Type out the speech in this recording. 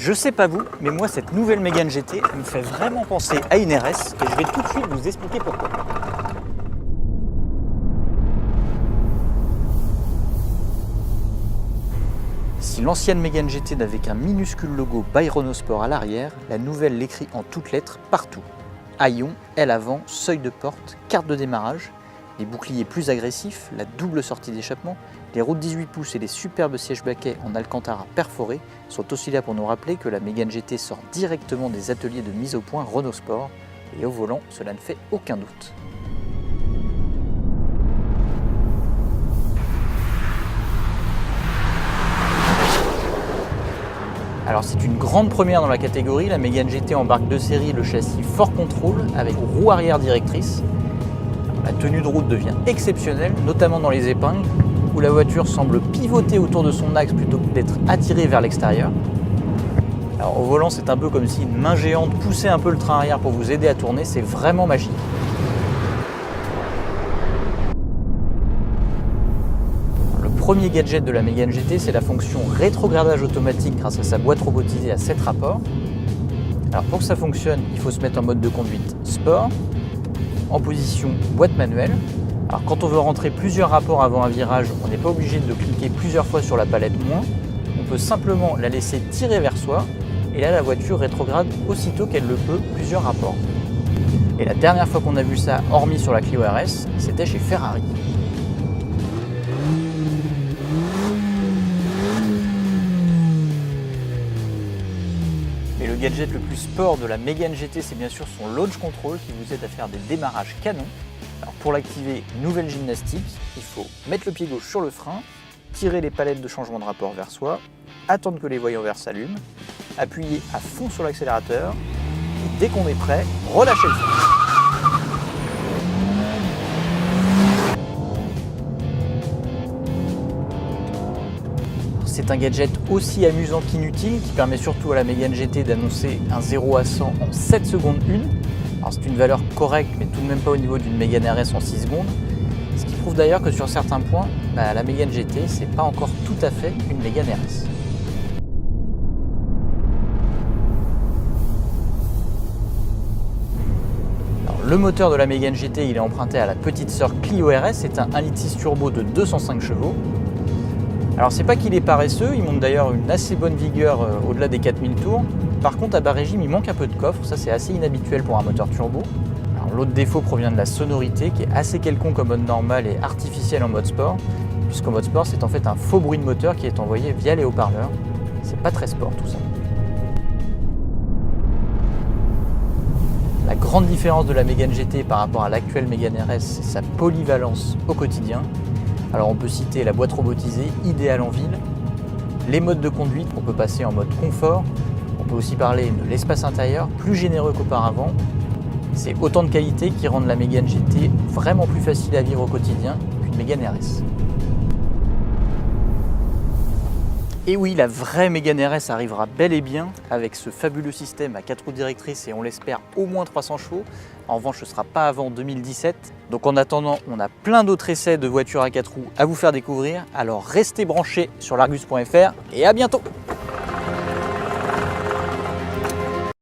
Je sais pas vous, mais moi cette nouvelle Mégane GT me fait vraiment penser à une RS et je vais tout de suite vous expliquer pourquoi. Si l'ancienne Mégane GT n'avait qu'un minuscule logo by Renault Sport à l'arrière, la nouvelle l'écrit en toutes lettres partout. Haillons, aile avant, seuil de porte, carte de démarrage, les boucliers plus agressifs, la double sortie d'échappement, les roues de 18 pouces et les superbes sièges baquets en alcantara perforés sont aussi là pour nous rappeler que la Mégane GT sort directement des ateliers de mise au point Renault Sport et au volant, cela ne fait aucun doute. Alors c'est une grande première dans la catégorie, la Mégane GT embarque de série le châssis Fort Control avec roue arrière directrice. La tenue de route devient exceptionnelle, notamment dans les épingles, où la voiture semble pivoter autour de son axe plutôt que d'être attirée vers l'extérieur. Alors au volant, c'est un peu comme si une main géante poussait un peu le train arrière pour vous aider à tourner, c'est vraiment magique. Le premier gadget de la Mégane GT, c'est la fonction rétrogradage automatique grâce à sa boîte robotisée à 7 rapports. Alors pour que ça fonctionne, il faut se mettre en mode de conduite sport, en position boîte manuelle. Alors quand on veut rentrer plusieurs rapports avant un virage, on n'est pas obligé de cliquer plusieurs fois sur la palette moins. On peut simplement la laisser tirer vers soi et là la voiture rétrograde aussitôt qu'elle le peut plusieurs rapports. Et la dernière fois qu'on a vu ça, hormis sur la Clio RS, c'était chez Ferrari. Et le gadget le plus sport de la Mégane GT, c'est bien sûr son Launch Control qui vous aide à faire des démarrages canons. Alors pour l'activer, nouvelle gymnastique, il faut mettre le pied gauche sur le frein, tirer les palettes de changement de rapport vers soi, attendre que les voyants verts s'allument, appuyer à fond sur l'accélérateur et dès qu'on est prêt, relâcher le frein. C'est un gadget aussi amusant qu'inutile qui permet surtout à la Mégane GT d'annoncer un 0 à 100 en 7 secondes 1. Alors c'est une valeur correcte mais tout de même pas au niveau d'une Mégane RS en 6 secondes. Ce qui prouve d'ailleurs que sur certains points, la Mégane GT c'est pas encore tout à fait une Mégane RS. Alors, le moteur de la Mégane GT il est emprunté à la petite sœur Clio RS, c'est un 1,6 litre turbo de 205 chevaux. Alors c'est pas qu'il est paresseux, il monte d'ailleurs une assez bonne vigueur au-delà des 4000 tours. Par contre à bas régime il manque un peu de coffre, ça c'est assez inhabituel pour un moteur turbo. L'autre défaut provient de la sonorité qui est assez quelconque en mode normal et artificielle en mode sport, puisqu'en mode sport c'est en fait un faux bruit de moteur qui est envoyé via les haut-parleurs. C'est pas très sport tout ça. La grande différence de la Mégane GT par rapport à l'actuelle Mégane RS, c'est sa polyvalence au quotidien. Alors on peut citer la boîte robotisée, idéale en ville, les modes de conduite, on peut passer en mode confort, on peut aussi parler de l'espace intérieur, plus généreux qu'auparavant. C'est autant de qualités qui rendent la Mégane GT vraiment plus facile à vivre au quotidien qu'une Mégane RS. Et oui, la vraie Mégane RS arrivera bel et bien avec ce fabuleux système à 4 roues directrices et on l'espère au moins 300 chevaux. En revanche, ce ne sera pas avant 2017. Donc en attendant, on a plein d'autres essais de voitures à 4 roues à vous faire découvrir. Alors restez branchés sur l'Argus.fr et à bientôt!